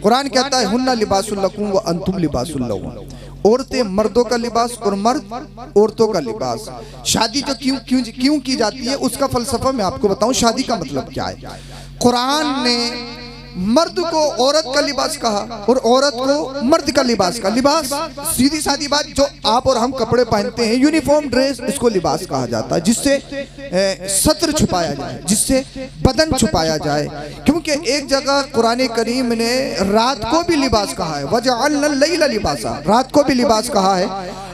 कुरान कहता है हुन्ना लिबासुल लकुम व अंतुम लिबासुल लहुम, औरतें मर्दों का लिबास और मर्द औरतों का लिबास। शादी जो क्यों क्यों क्यों की जाती है उसका फलसफा मैं आपको बताऊं, शादी का मतलब क्या है। कुरान ने मर्द को औरत का लिबास कहा और औरत को मर्द का लिबास कहा। लिबास सीधी सादी बात, जो आप और हम कपड़े पहनते हैं यूनिफॉर्म ड्रेस, इसको लिबास कहा जाता है, जिससे सत्र छुपाया जाए, जिससे बदन छुपाया जाए। क्योंकि एक जगह कुरान करीम ने रात को भी लिबास कहा है, वजअलना लैला लिबासा, रात को भी लिबास कहा है।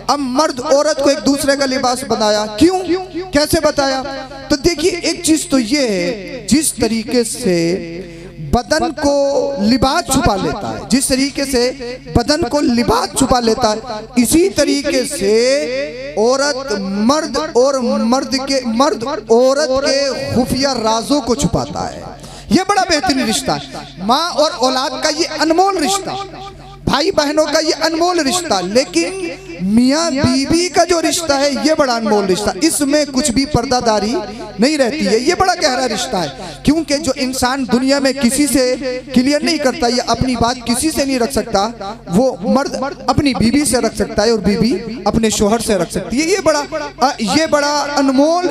अब मर्द औरत को एक दूसरे का लिबास बनाया, क्यों कैसे बताया? तो देखिए एक चीज तो ये है, जिस तरीके से बदन को लिबास छुपा लेता है, जिस तरीके से बदन को लिबास छुपा लेता है, इसी तरीके से औरत मर्द और मर्द औरत के खुफिया राजों को छुपाता है। ये बड़ा बेहतरीन रिश्ता है, माँ और औलाद का ये अनमोल रिश्ता, भाई बहनों का ये अनमोल रिश्ता। लेकिन मियाँ बीवी का जो रिश्ता है ये बड़ा अनमोल रिश्ता, इसमें कुछ भी पर्दादारी नहीं रहती है, ये बड़ा गहरा रिश्ता है। क्योंकि जो इंसान दुनिया में किसी से क्लियर नहीं करता या अपनी बात किसी से नहीं रख सकता, वो मर्द अपनी बीवी से रख सकता है और बीवी अपने शोहर से रख सकती है। ये बड़ा अनमोल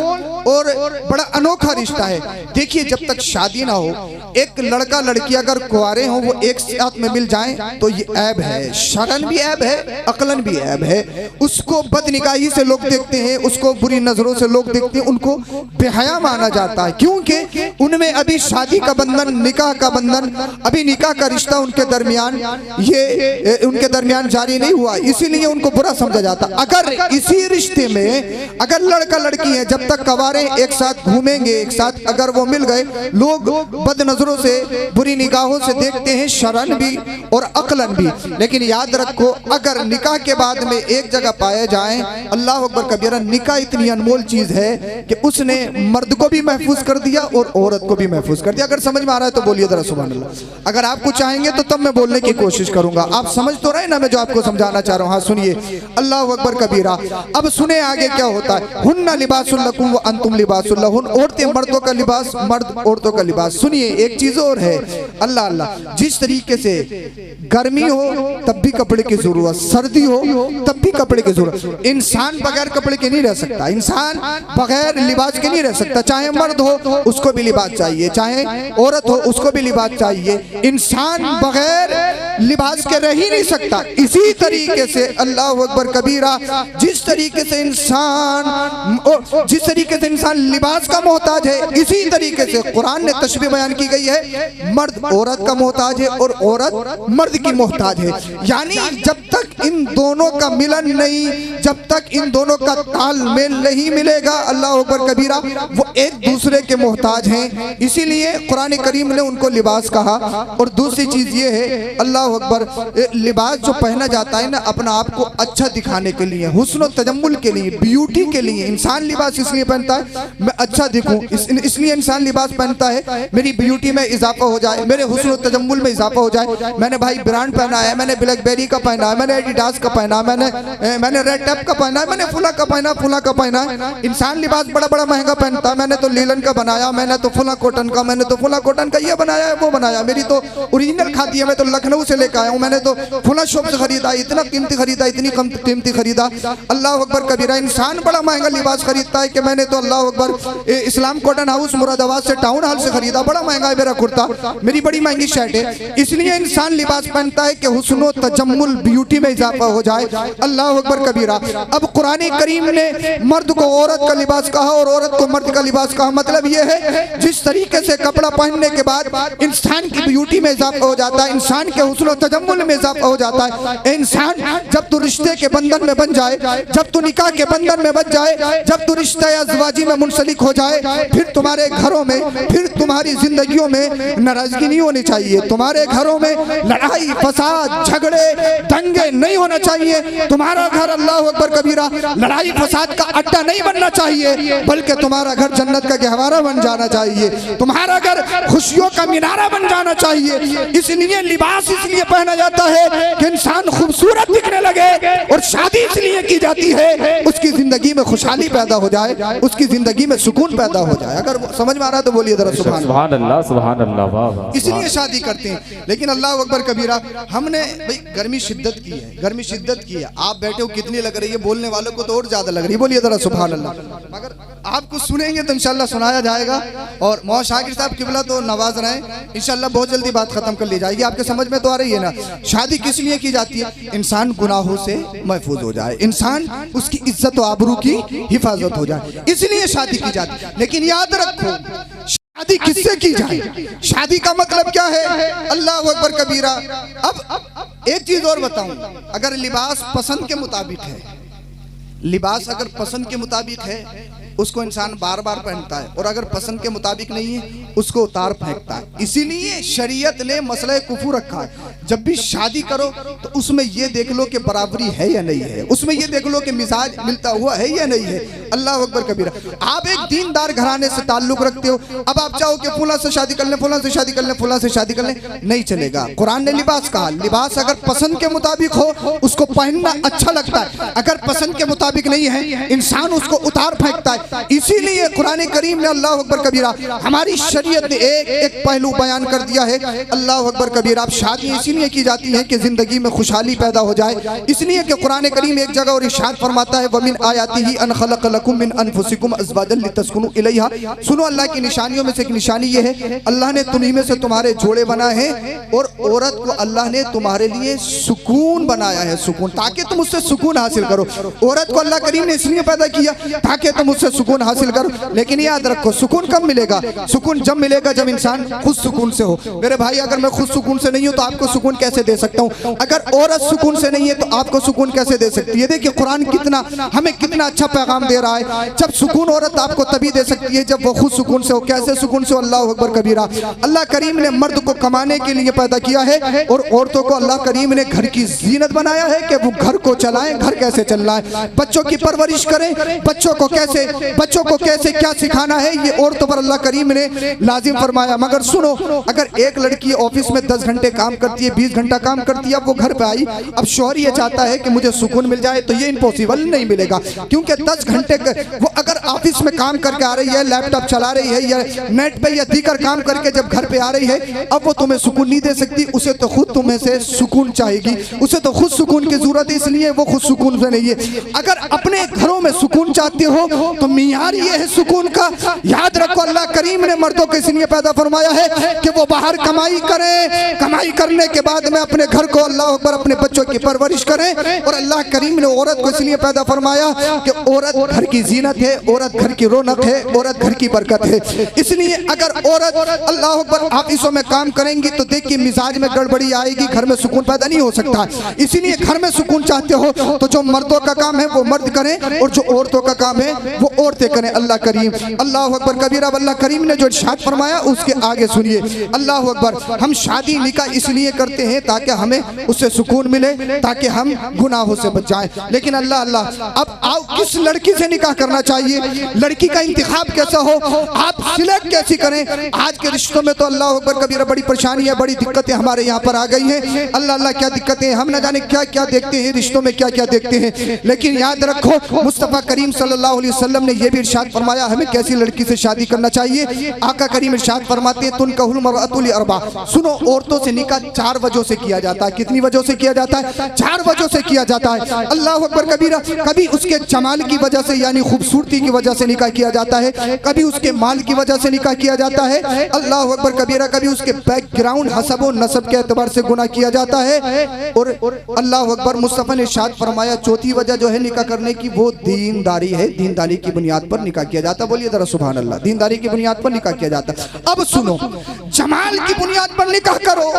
और बड़ा अनोखा रिश्ता है। देखिए जब तक शादी ना हो, एक लड़का लड़की अगर कुंवारे हो, वो एक साथ में मिल जाएं तो ये ऐब है, शरन भी ऐब है, अकलन भी ऐब है। उसको बदनिगाही से लोग देखते हैं, उसको बुरी नजरों से लोग देखते हैं, उनको बेहया माना जाता है। क्योंकि उनमें अभी शादी का बंधन, निकाह का बंधन, अभी निकाह का रिश्ता उनके दरमियान जारी नहीं हुआ, इसीलिए उनको बुरा समझा जाता। अगर इसी रिश्ते में अगर लड़का लड़की है, जब तक कवारे एक साथ घूमेंगे, एक साथ अगर वो मिल गए, लोग बद नजरों से बुरी निगाहों से देखते हैं, शरन भी और अकलन भी। लेकिन याद रखो, अगर निकाह के बाद में एक जगह पाए जाएं, अल्लाह अकबर कबीरा, निकाह इतनी अनमोल चीज है कि उसने मर्द को भी महफूज कर दिया और औरत को भी महफूज कर दिया। अगर समझ में आ रहा है तो बोलिए जरा सुभान अल्लाह। अगर आपको चाहेंगे तो तब मैं बोलने की कोशिश करूंगा। आप समझ तो रहे ना मैं जो आपको समझाना चाह रहा हूं? हाँ सुनिए, अल्लाह अकबर कबीरा। अब सुने आगे क्या होता है। हुन्ना लिबासुल लकुम व अंतुम लिबासुल लहुन, औरतें मर्दों का लिबास, मर्द औरतों का लिबास। सुनिए एक चीज और है, अल्लाह अल्लाह, जिस तरीके से गर्मी हो तब भी कपड़े की जरूरत, सर्दी हो तब भी कपड़े की जरूरत। इंसान बगैर कपड़े के नहीं रह सकता, इंसान बगैर लिबास के नहीं रह सकता। चाहे मर्द हो उसको भी लिबास चाहिए, चाहे औरत हो उसको भी लिबास चाहिए। इंसान बगैर लिबास के रह ही नहीं सकता। इसी तरीके से अल्लाह अकबर कबीरा, जिस तरीके से इंसान लिबास का मोहताज है, इसी तरीके से कुरान ने तशबीह बयान की गई है, मर्द औरत का मोहताज है और औरत मर्द की मोहताज है। यानी जब तक इन दोनों का मिलन नहीं, जब तक इन दोनों का तालमेल नहीं मिलेगा, अल्लाह अकबर कबीरा, वो एक दूसरे के मोहताज हैं। इसीलिए कुरान करीम ने उनको लिबास कहा। और दूसरी चीज ये है, अल्लाह अकबर, लिबास जो पहना जाता है ना, अपना आप को अच्छा दिखाने के लिए, हुस्न और तजम्मुल के लिए, ब्यूटी के लिए इंसान लिबास इसलिए पहनता है, मैं अच्छा दिखूं, इसलिए इंसान लिबास पहनता है, मेरी ब्यूटी में इजाफा हो जाए, मेरे हुस्न और तजम्मुल में इजाफा हो जाए। मैंने भाई ब्रांड पहना है, मैंने ब्लैकबेरी का पहना है, मैंने एडिडास का पहना, मैंने रेड टैप का पहना है, मैंने फुला का पहना। इंसान लिबास बड़ा बड़ा महंगा पहनता है, मैंने तो लीलन का बनाया, मैंने तो फुला कॉटन का, मैंने तो फुला कॉटन का ये बनाया है, वो बनाया, मेरी तो ओरिजिनल खादी है, मैं तो लखनऊ से लेकर आया हूँ, मैंने तो फुला शॉप से खरीदा, इतना कीमती खरीदा, इतनी कम कीमती खरीदा। अल्लाह अकबर कबीरा, इंसान बड़ा महंगा लिबास खरीदता है कि मैंने तो अल्लाह अकबर इस्लाम कॉटन हाउस मुरादाबाद से टाउन हॉल से खरीदा, बड़ा महंगा है मेरा कुर्ता, मेरी बड़ी महंगी शर्ट है। इसलिए इंसान लिबास पहनता है कि हुस्न और तजम्मुल, ब्यूटी में इजाफा हो जाए। अल्लाह अकबर कबीरा। अब कुरान करीम ने मर्द को औरत का लिबास कहा और औरत को मर्द का लिबास कहा। मतलब यह है, जिस तरीके से कपड़ा पहनने के बाद इंसान की ब्यूटी में इजाफा हो जाता है, इंसान के हुस्न और तजम्मुल में इजाफा हो जाता है। इंसान जब तू रिश्ते के बंधन में बन जाए, जब तू निकाह के बंधन में बन जाए, जब तू रिश्ते अज़वाजी में मुंसलिक हो जाए, फिर तुम्हारे घरों में, फिर तुम्हारी जिंदगियों में नाराजगी नहीं होनी चाहिए, तुम्हारे घरों में लड़ाई फसाद झगड़े दंगे नहीं होना चाहिए। तुम्हारा घर अल्लाह अकबर कबीरा लड़ाई फसाद का अड्डा नहीं बनना चाहिए, बल्कि तुम्हारा घर जन्नत का गहवारा बन जाना चाहिए, तुम्हारा घर खुशियों का मीनारा बन जाना चाहिए। इसलिए लिबास इसलिए पहना जाता है कि इंसान खूबसूरत दिखने लगे, और शादी इसलिए की जाती है उसकी जिंदगी में खुशहाली पैदा हो जाए, उसकी जिंदगी में सुकून पैदा हो जाए। अगर समझ में आ रहा है तो बोलिए जरा सुभान अल्लाह, सुभान अल्लाह, वाह। इसलिए शादी करते हैं। लेकिन अल्लाह अकबर कबीरा, हमने भाई गर्मी शिद्दत की है, गर्मी शिद्दत की है, आप बैठे हो कितनी लग रही है, बोलने वालों को तो और ज्यादा लग रही है, बोलिए जरा सुभान अल्लाह। मगर आप कुछ सुनेंगे तो इंशाल्लाह सुनाया जाएगा, और मौला शाकिर साहब किबला तो नवाज रहे हैं, इंशाल्लाह बहुत जल्दी बात खत्म कर ली जाएगी। आपके समझ में तो आ रही है ना, शादी किस लिए की जाती है? इंसान गुनाहों से महफूज हो जाए, इंसान उसकी इज्जत और आबरू की हिफाजत हो जाए, इसलिए शादी की जाती है। लेकिन याद रखो, शादी किससे की जाए, शादी का मतलब क्या है? अल्लाह अकबर कबीरा। अब एक चीज और बताऊं, अगर लिबास पसंद के मुताबिक है, लिबास अगर पसंद के मुताबिक है उसको इंसान बार बार पहनता है, और अगर पसंद के मुताबिक नहीं है उसको उतार फेंकता है। इसीलिए शरीयत ने मसला कुफू रखा है, जब भी शादी करो तो उसमें ये देख लो कि बराबरी है या नहीं है, उसमें ये देख लो कि मिजाज मिलता हुआ है या नहीं है। अल्लाह अकबर कबीरा। आप एक दीनदार घराने से ताल्लुक रखते हो, अब आप चाहो कि फुला से शादी कर ले, फुला से शादी कर ले, फुला से शादी कर ले, नहीं चलेगा। कुरान ने लिबास कहा, लिबास अगर पसंद के मुताबिक हो उसको पहनना अच्छा लगता है, अगर पसंद के मुताबिक नहीं है इंसान उसको उतार फेंकता है। इसीलिए कुरान करीम ने अल्लाह अकबर कबीरा, हमारी शरीयत ने एक एक पहलू बयान कर दिया है। अल्लाह अकबर कबीरा। शादी इसीलिए की जाती है कि जिंदगी में खुशहाली पैदा हो जाए, इसलिए कि कुरान करीम एक जगह और इरशाद फरमाता है, वमिन आयातिही अन खलक़ लकुम मिन अनफुसिकुम अज़वाजन लितस्कुनु इलैहा। सुनो, अल्लाह की निशानियों में से एक निशानी ये है, अल्लाह ने तुम्हीं में से तुम्हारे जोड़े बनाए हैं, और औरत को अल्लाह ने तुम्हारे लिए सुकून बनाया है, सुकून, ताकि तुम उससे सुकून हासिल करो। औरत को अल्लाह करीम ने इसलिए पैदा किया ताकि तुम उससे सुकून हासिल करो। लेकिन याद रखो, सुकून कब मिलेगा? सुकून जब मिलेगा जब इंसान खुद सुकून से हो। मेरे भाई, अगर मैं खुद सुकून से नहीं हूं तो आपको सुकून कैसे दे सकता हूं? अगर औरत सुकून से नहीं है तो आपको सुकून कैसे दे सकती है? देखिए कुरान कितना हमें कितना अच्छा पैगाम दे रहा है। जब सुकून औरत आपको तभी दे सकती है जब वो खुद सुकून से हो। कैसे सुकून से? अल्लाह अकबर कबीरा। अल्लाह करीम ने मर्द को कमाने के लिए पैदा किया है, और औरतों को अल्लाह करीम ने घर की जीनत बनाया है कि वो घर को चलाएं, घर कैसे चलना है, बच्चों की परवरिश करें, बच्चों को कैसे क्या सिखाना है, ये औरतों पर अल्लाह करीम ने लाजिम फरमाया। मगर सुनो, अगर एक लड़की ऑफिस में 10 घंटे काम करती है, 20 घंटा काम करती है, अब वो घर पे आई, अब शौहर ये चाहता है कि मुझे सुकून मिल जाए, तो ये इम्पॉसिबल नहीं मिलेगा, क्योंकि 10 घंटे वो अगर ऑफिस में काम करके आ रही है, लैपटॉप चला रही है या नेट पे या दीगर काम करके जब घर पे आ रही है, अब वो तुम्हें सुकून नहीं दे सकती, उसे तो खुद तुम्हें से सुकून चाहिएगी, उसे तो खुद सुकून की जरूरत है, इसलिए वो खुद सुकून से नहीं है। अगर अपने घरों में सुकून चाहते हो तो मियार ये है सुकून का। याद रखो, अल्लाह करीम ने मर्दों को इसलिए पैदा फरमाया है कि वो बाहर कमाई करें, कमाई करने के बाद में अपने घर को अल्लाह अकबर अपने बच्चों की परवरिश करें। और अल्लाह करीम ने औरत को इसलिए पैदा फरमाया कि औरत घर की जीनत है, औरत घर की रौनक है, औरत घर की बरकत है। इसलिए अगर औरत अल्लाह अकबर ऑफिसों में काम करेंगी तो देखिए मिजाज में गड़बड़ी आएगी, घर में सुकून पैदा नहीं हो सकता। इसीलिए घर में सुकून चाहते हो तो जो मर्दों का काम है वो मर्द करें, और जो औरतों का काम है वो औरतें करें। अल्लाह करीम, अल्लाह अकबर कबीरा। अल्लाह करीम ने जो इरशाद फरमाया उसके आगे सुनिए। अल्लाह अकबर। हम शादी निकाह इसलिए करते हैं ताकि हमें उससे सुकून मिले, ताकि हम गुनाहों से बच जाएं। लेकिन अल्लाह अल्लाह, अब आओ किस लड़की से निकाह करना चाहिए, लड़की का इंतखाब कैसा हो, आप सिलेक्ट कैसी करें। आज के रिश्तों में तो अल्लाह अकबर कबीरा बड़ी परेशानी है, बड़ी दिक्कतें हमारे यहाँ पर आ गई हैं। अल्लाह अल्लाह क्या दिक्कतें, हम न जाने क्या क्या देखते हैं रिश्तों में, क्या क्या देखते हैं। लेकिन याद रखो, मुस्तफ़ा करीम सल्लल्लाहु अलैहि वसल्लम ने यह भी इरशाद फरमाया हमें कैसी लड़की से शादी करना चाहिए। आका करीम इरशाद फरमाते हैं, तुनकाहुल मरअतु लिअरबा। सुनो, औरतों से निकाह 4 वजहों से किया जाता है। कितनी वजहों से किया जाता है? 4 वजहों से किया जाता है। अल्लाह अकबर कबीरा। कभी उसके जमाल की वजह से यानी खूबसूरती की वजह से निकाह किया जाता है, कभी उसके माल की वजह से निकाह किया जाता है। अल्लाह अकबर कबीरा। कभी उसके बैकग्राउंड हसब और नसब के एतबार से गुनाह किया जाता है। और अल्लाह अकबर, मुस्तफ़ा ने इरशाद फरमाया चौथी वजह जो है निकाह करने की वो दीनदारी है, दीनदारी की बुनियाद पर निकाह किया जाता है। बोलिए जरा सुभान अल्लाह। दीनदारी की बुनियाद पर निकाह किया जाता है। अब सुनो, जमाल की बुनियाद पर निकाह करो,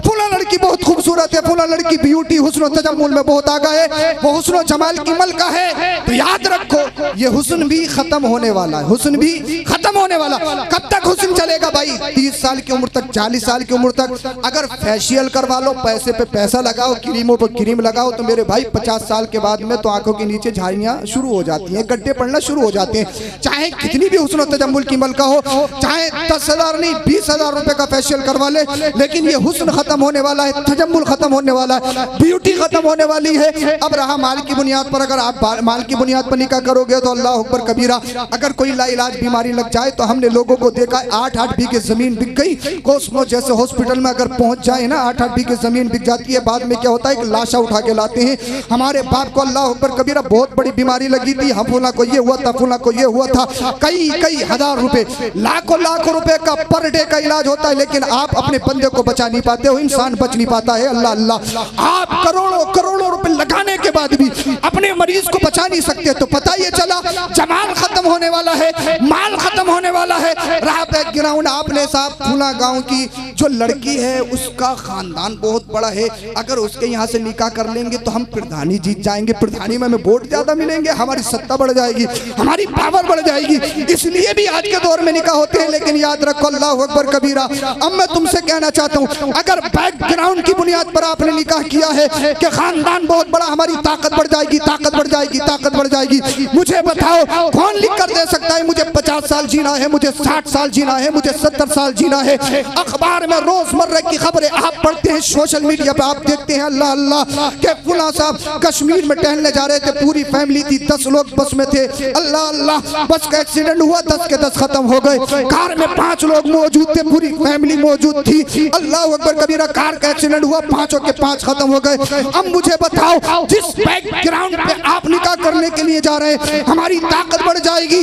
फुला लड़की बहुत खूबसूरत है, फुला लड़की ब्यूटी हुस्न तजम्मुल में बहुत आगा है, वो हुस्न जमाल की मलका है, तो याद रखो ये हुस्न भी खत्म होने वाला है, हुस्न भी खत्म होने वाला। कब तक हुस्न चलेगा भाई? 30 साल की उम्र तक, 40 साल की उम्र तक। अगर फेशियल करवा लो, पैसे पे पैसा लगाओ, क्रीमों पर क्रीम लगाओ, तो मेरे भाई 50 साल के बाद में तो आंखों के नीचे झाड़ियां शुरू हो जाती हैं, गड्ढे पड़ना शुरू हो जाते हैं। चाहे कितनी भी हुस्न तजम्मुल की मलका हो, चाहे 10,000 नहीं 20,000 रुपए का फेशियल करवा ले, लेकिन ये हुस्न खत्म होने वाला है, तजम्मुल खत्म होने वाला है, ब्यूटी खत्म होने वाली है। अब रहा माल की बुनियाद पर, अगर आप माल की बुनियाद पर निकाह करोगे तो अल्लाह अकबर कबीरा। अगर कोई लाइलाज बीमारी लग जाए तो हमने लोगों को देखा 8-8 बीघे जमीन बिक गई। कोस्मो जैसे हॉस्पिटल में अगर पहुंच जाए ना, 8-8 बीघे जमीन बिक जाती है। बाद में क्या होता है कि लाशा उठा के लाते हैं। हमारे बाप को अल्लाह अकबर कबीरा बहुत बड़ी बीमारी लगी थी, हफूला को ये हुआ था, फूला को ये हुआ था, कई हजार रुपए, लाखों रुपए का पर डे का इलाज होता है, लेकिन आप अपने बंदे को बचा नहीं पाते हो, इंसान बच नहीं पाता है। अल्लाह अल्लाह, आप करोड़ों रुपए लगाने के बाद भी अपने मरीज को बचा नहीं सकते। तो पता ये चला जमाल खत्म होने वाला है, माल खत्म होने वाला है। रहा बैकग्राउंड, आपने साहब फूला गांव की जो लड़की है उसका खानदान बहुत बड़ा है, अगर उसके यहाँ से निकाह कर लेंगे तो हम प्रधानी जीत जाएंगे, प्रधानी में हमें वोट ज्यादा मिलेंगे, हमारी सत्ता बढ़ जाएगी, हमारी पावर बढ़ जाएगी। इसलिए भी आज के दौर में निकाह होते हैं। लेकिन याद रखो अल्लाह अकबर कबीरा, अब मैं तुमसे कहना चाहता हूँ, अगर बैकग्राउंड की बुनियाद पर आपने निकाह किया है कि खानदान बहुत बड़ा, हमारी ताकत बढ़ जाएगी, ताकत बढ़ जाएगी, ताकत बढ़ जाएगी, मुझे बताओ कौन लिख कर दे सकता है मुझे 50 साल जीना है, मुझे 60 साल जीना है, मुझे 70 साल जीना है? अखबार में रोजमर्रा की खबरें आप पढ़ते हैं, सोशल मीडिया पे आप देखते हैं, अल्लाह अल्लाह के फुला साहब कश्मीर में टहलने जा रहे थे, पूरी फैमिली थी, 10 लोग बस में थे, अल्लाह अल्लाह बस का एक्सीडेंट हुआ, 10 के 10 खत्म हो गए। कार में 5 लोग मौजूद थे, पूरी फैमिली मौजूद थी, अल्लाह अकबर कबीरा, कार का एक्सीडेंट हुआ, 5 के 5 खत्म हो गए। अब मुझे बताओ, जिस बैकग्राउंड पे आप निकाह करने के लिए जा रहे हैं, हमारी ताकत बढ़ जाएगी,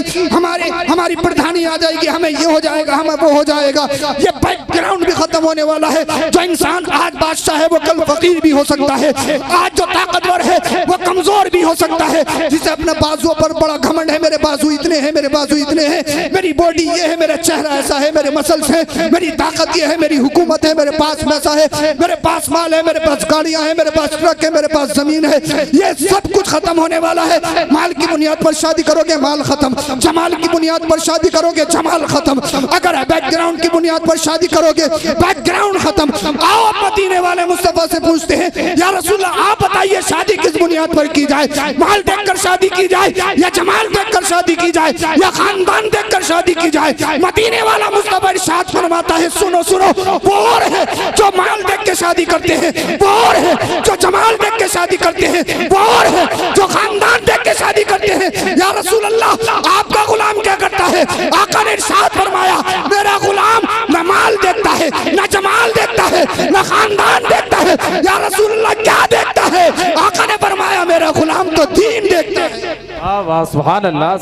हमारी प्रधानी आ जाएगी, हमें ये हो जाएगा, हमें वो हो जाएगा। ये बैकग्राउंड भी खत्म होने वाला है। जो इंसान आज बादशाह है वो कल फकीर भी हो सकता है, आज जो ताकतवर है वो कमजोर भी हो सकता है। जिसे अपने बाजुओं पर बड़ा घमंड है, मेरे बाजू इतने हैं, मेरे बाजू इतने हैं, मेरी बॉडी ये है, मेरा चेहरा ऐसा है, मेरे मसल्स हैं, मेरी ताकत ये है, मेरी हुकूमत है, मेरे पास पैसा है, मेरे पास माल है, मेरे पास गाड़ियां हैं, मेरे पास ट्रक है, मेरे पास जमीन है, ये सब कुछ खत्म होने वाला है। माल की बुनियाद पर शादी करोगे माल खत्म, जमाल की बुनियाद पर शादी करोगे जमाल खत्म, अगर बैकग्राउंड की बुनियाद पर शादी करोगे बैकग्राउंड खत्म। आओ मदीने वाले मुस्तफा से पूछते हैं, या रसूलल्लाह आप बताइए शादी किस बुनियाद पर की जाए? माल देखकर शादी की जाए या जमाल देखकर शादी की जाए या खानदान देखकर शादी की जाए? मदीने वाला मुस्तफा इरशाद फरमाता है, सुनो सुनो, वो और है जो माल देख के शादी करते हैं, वो और है जो जमाल देख के शादी करते हैं, वो और है जो खानदान देख के शादी करते हैं। या रसूल अल्लाह आपका गुलाम क्या करता है? आका ने इरशाद फरमाया, मेरा गुलाम न माल देखता है, न जमाल देखता है, न खानदान देखता है। या रसूल अल्लाह क्या देखता है? आका ने फरमाया, मेरा गुलाम तो दीन देखता है। वाह सुभान अल्लाह,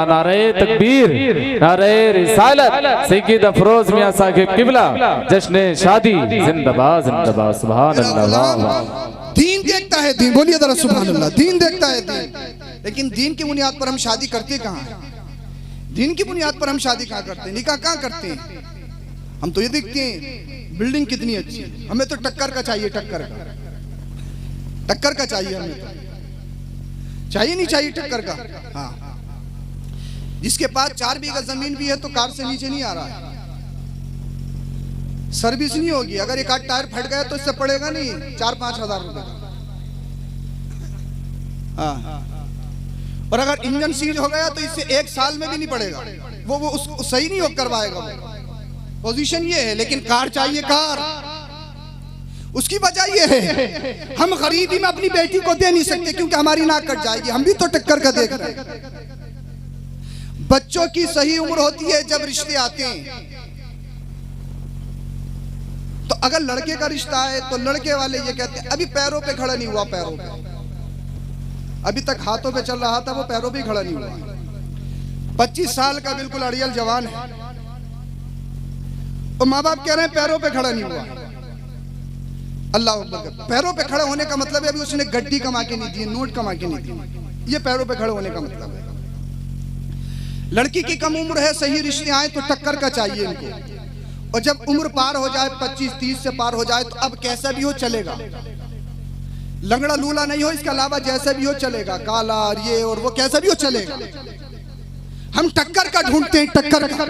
नारे तकबीर, नारे रिसालत, सैयद अफरोज मियां साहिब किबला, जश्न शादी जिंदाबाद जिंदाबाद, सुभान अल्लाह। दीन देखता है, दीन बोलिए जरा सुभान अल्लाह, दीन देखता है दीन। लेकिन दीन की बुनियाद पर हम शादी करते कहाँ हैं? दीन की बुनियाद पर हम शादी कहाँ करते हैं, निकाह कहाँ करते हैं? हम तो ये देखते हैं बिल्डिंग कितनी अच्छी है, हमें तो टक्कर का चाहिए, टक्कर का चाहिए, हमें तो चाहिए नहीं चाहिए टक्कर का। हाँ, जिसके पास 4 बीघा जमीन भी है तो कार से नीचे नहीं आ रहा है, सर्विस नहीं होगी, अगर एक आध टायर फट गया तो इससे पड़ेगा नहीं 4-5 हजार रुपए। हाँ, और अगर इंजन सीज हो गया तो इससे 1 साल में भी नहीं पड़ेगा, वो उसको सही नहीं हो करवाएगा। पोजीशन ये है, लेकिन कार चाहिए, कार। उसकी वजह ये है, हम गरीबी में अपनी बेटी को दे नहीं सकते क्योंकि हमारी नाक कट जाएगी, हम भी तो टक्कर का देख रहे हैं। बच्चों की सही उम्र होती है जब रिश्ते आते हैं, तो अगर लड़के का रिश्ता है तो लड़के वाले ये कहते हैं, अभी पैरों पे खड़ा नहीं हुआ, पैरों पे, अभी तक हाथों पे चल रहा था, वो पैरों पे खड़ा नहीं हुआ। 25 साल का बिल्कुल अड़ियल जवान है, और माँ बाप कह रहे हैं पैरों पे खड़ा नहीं हुआ। अल्लाह अकबर, पैरों पे खड़े होने का मतलब है अभी उसने गड्डी कमा के नहीं दी, नोट कमा के नहीं दी, ये पैरों पे खड़े होने का मतलब है। लड़की की कम उम्र है, सही रिश्ते आए तो टक्कर का चाहिए इनको, और जब उम्र पार हो जाए 25-30 से पार हो जाए तो अब कैसा भी हो चलेगा, लंगड़ा लूला नहीं हो, इसके अलावा जैसे भी हो चलेगा, काला और ये और वो कैसा भी हो चलेगा। हम टक्कर का ढूंढते हैं, टक्कर का।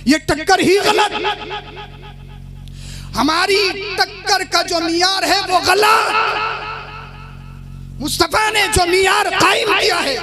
ये टक्कर ही गलत, हमारी टक्कर का जो मियार है वो गलत। मुस्तफा ने जो मियार कायम किया है,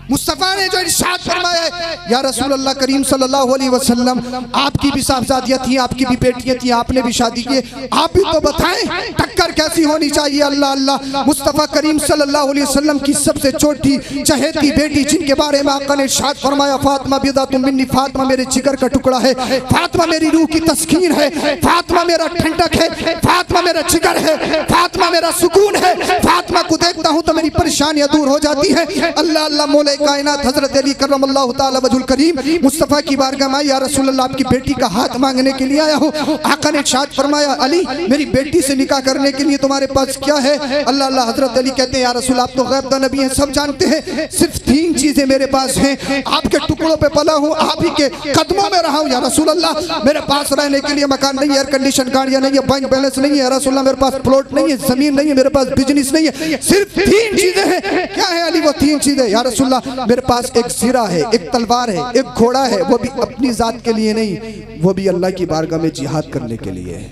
मुस्तफा ने जो इरशाद फरमाया है, या रसूल अल्लाह करीम सल्लल्लाहु अलैहि वसल्लम, आपकी भी साहबजादियां थी, आपकी भी बेटियां थी, आपने भी शादी की, आप भी तो बताएं टक्कर कैसी होनी चाहिए। अल्लाह अल्लाह, मुस्तफा करीम सल्लल्लाहु अलैहि वसल्लम की सबसे छोटी चहेती बेटी जिनके बारे में आका ने इरशाद फरमाया, फातिमा बिदातुम मिन्नी, फातिमा मेरे जिगर का टुकड़ा है, फातिमा मेरी रूह की तस्कीन है, फातिमा मेरा ठंडक है, फातिमा मेरा जिगर है, फातिमा मेरा सुकून है, फातिमा को देखता हूं तो मेरी परेशानियां दूर हो जाती है। अल्लाह अल्लाह, मौला कायनात हजरत अली करमल्लाहु ताला वजहुल करीम मुस्तफा की बारगाह में, या रसूल अल्लाह आपकी बेटी का हाथ मांगने के लिए आया हूं। आका ने इरशाद फरमाया, अली मेरी बेटी से निकाह करने के लिए तुम्हारे पास क्या है? अल्लाह अल्लाह, हजरत अली कहते हैं, या रसूल आप तो गैब नबी हैं, सब जानते हैं, सिर्फ 3 चीजें मेरे पास हैं, आपके टुकड़ों पे पला हूं, आप ही के कदमों में रहा हूं। या रसूल अल्लाह मेरे पास रहने के लिए मकान नहीं है, एयर कंडीशन गाड़ियां नहीं है, बैंक बैलेंस नहीं है, या रसूल अल्लाह मेरे पास प्लॉट नहीं है, जमीन नहीं है, मेरे पास बिजनेस नहीं है, सिर्फ 3 चीजें हैं। क्या है अली वो 3 चीजें? या रसूल अल्लाह मेरे पास एक सिरा है, एक तलवार है, एक घोड़ा है, वो भी अपनी जात के लिए नहीं, वो भी अल्लाह की बारगाह में जिहाद करने के लिए है।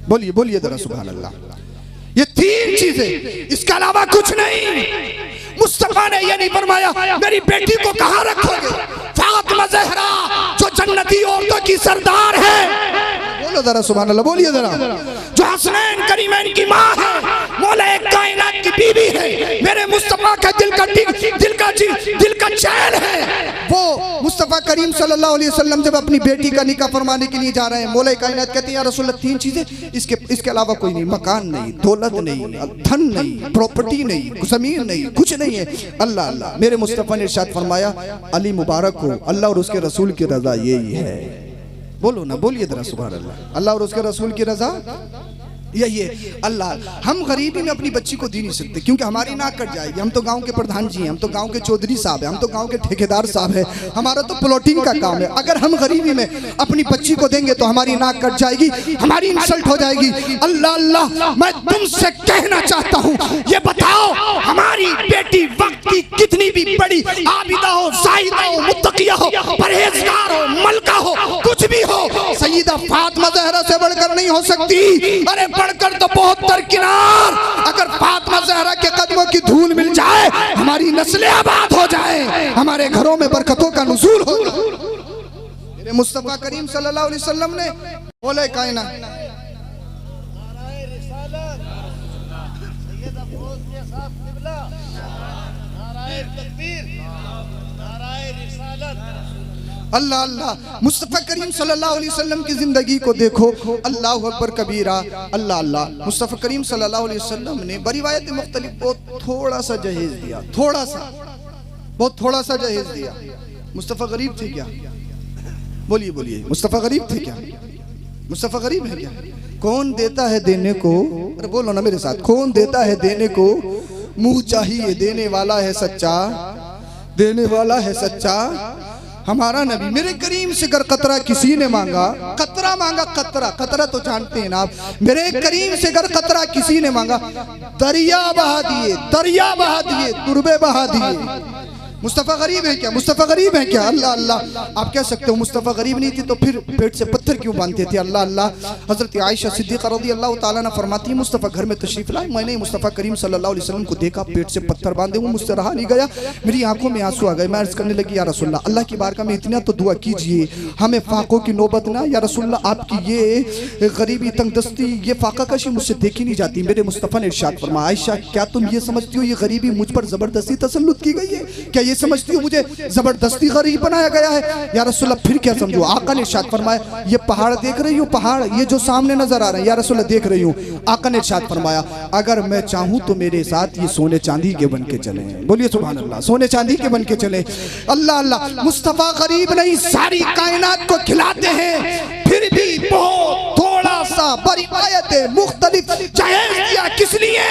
बोलिए बोलिए जरा सुभान अल्लाह। ये 3 चीजें, इसके अलावा कुछ नहीं। मुस्तफा ने ये नहीं फरमाया मेरी बेटी को कहां रखोगे, फातिमा ज़हरा जो जन्नती औरतों की सरदार है, बोलो जरा सुभान अल्लाह, बोलिए जरा, जो हसनैन करीमैन की माँ है, मौला कायनात की बीवी है, मेरे मुस्तफा का दिल का चैन है, वो मुस्तफा करीम सल्लल्लाहु अलैहि वसल्लम जब अपनी बेटी का निकाह फरमाने के लिए जा रहे हैं, मौला कायनात कहते हैं, या रसूल अल्लाह 3 चीजें, इसके अलावा कोई नहीं, मकान नहीं, दौलत नहीं, धन नहीं, प्रॉपर्टी नहीं, जमीन नहीं, कुछ नहीं है। अल्लाह अल्लाह, मेरे मुस्तफा ने इरशाद फरमाया, अली मुबारक हो, अल्लाह और उसके रसूल की रजा यही है। बोलो ना, बोलिए जरा सुभान अल्लाह। अल्लाह और उसके रसूल की रजा यही है। अल्लाह, हम गरीबी में अपनी बच्ची को दे नहीं सकते क्योंकि हमारी नाक कट जाएगी। हम तो गांव के प्रधान जी हैं, हम तो गांव के चौधरी साहब हैं, हम तो गांव के ठेकेदार साहब हैं, हमारा तो प्लॉटिंग का काम है। अगर हम गरीबी में अपनी बच्ची को देंगे तो हमारी नाक कट जाएगी, हमारी इंसल्ट हो जाएगी। अल्लाह अल्लाह, मैं तुमसे कहना चाहता हूँ, ये बताओ हमारी बेटी वक्त की कितनी भी बड़ी आबिदा हो, साहिदा हो, मुत्तकिया हो, परहेजगार हो, मलका हो, कुछ भी हो, सईदा फातिमा ज़हरा से बढ़कर नहीं हो सकती। अरे बढ़कर तो बहुत दरकिनार। अगर फातिमा ज़हरा के कदमों की धूल मिल जाए, हमारी नस्लें आबाद हो जाए, हमारे घरों में बरकतों का नुज़ूल हो। मेरे मुस्तफा करीम सल्लल्लाहु अलैहि वसल्लम ने बोले कायनात, अल्लाह अल्लाह, मुस्तफ़ा करीम सल्लल्लाहु अलैहि वसल्लम की ज़िंदगी को देखो, अल्लाह अकबर कबीरा। अल्लाह अल्लाह, मुस्तफ़ा करीम सल्लल्लाहु अलैहि वसल्लम ने बरिवायत मुख्तलिफ बहुत थोड़ा सा जहेज दिया, बहुत थोड़ा सा जहेज दिया। मुस्तफ़ा गरीब थे क्या? बोलिए बोलिए, मुस्तफ़ा गरीब थे क्या? मुस्तफ़ा गरीब है क्या? कौन देता है देने को? अरे बोलो ना मेरे साथ, कौन देता है देने को? मुँह चाहिए, देने वाला है सच्चा, देने वाला है सच्चा हमारा नबी। मेरे करीम से अगर कतरा किसी ने मांगा, कतरा मांगा, कतरा तो जानते हैं ना आप, मेरे करीम से अगर कतरा किसी ने मांगा, दरिया बहा दिए, तुरबे बहा दिए। मुस्तफ़ा गरीब है क्या? मुस्तफ़ा गरीब है क्या? अल्लाह अल्लाह, आप कह सकते हो मुस्तफ़ा गरीब नहीं थी तो फिर पेट से पत्थर क्यों बांधते थे? अल्लाह अल्लाह, हज़रत आयशा सिद्दीक़ा रज़ियल्लाहु ताला अन्हा फरमाती है, मुस्तफ़ा घर में तशरीफ़ लाए, मैंने मुस्तफ़ा करीम सल्लल्लाहु अलैहि वसल्लम को देखा पेट से पत्थर बांधे हुए, मुझसे रहा नहीं गया, मेरी आंखों में आंसू आ गए। मैं अर्ज़ करने लगी, या रसूलल्लाह, अल्लाह की बारगाह में इतना तो दुआ कीजिए, हमें फाकों की नौबत ना। या रसूलल्लाह, आपकी ये गरीबी, तंगदस्ती, ये फाका कशी मुझसे देखी नहीं जाती। मेरे मुस्तफ़ा ने इरशाद फरमाया, आयशा क्या तुम ये समझती हो ये गरीबी मुझ पर ज़बरदस्ती तसल्लुत की गई है? क्या ये समझती हो मुझे जबरदस्ती गरीब बनाया गया है? या रसूलल्लाह फिर क्या समझो? आका ने इरशाद फरमाया, ये पहाड़ देख रही हो, पहाड़ ये जो सामने नजर आ रहे हैं, या रसूलल्लाह देख रही हूँ। आका ने इरशाद फरमाया, अगर मैं चाहूँ तो मेरे साथ ये सोने चांदी के बन के चले। बोलिए सुभान अल्लाह, सोने चांदी के बन के चले। अल्लाह अल्लाह, मुस्तफ़ा गरीब नहीं, सारी कायनात को खिलाते हैं, फिर भी बहुत थोड़ा सा बरियात मुख्तलिफ जहेज दिया। किस लिए?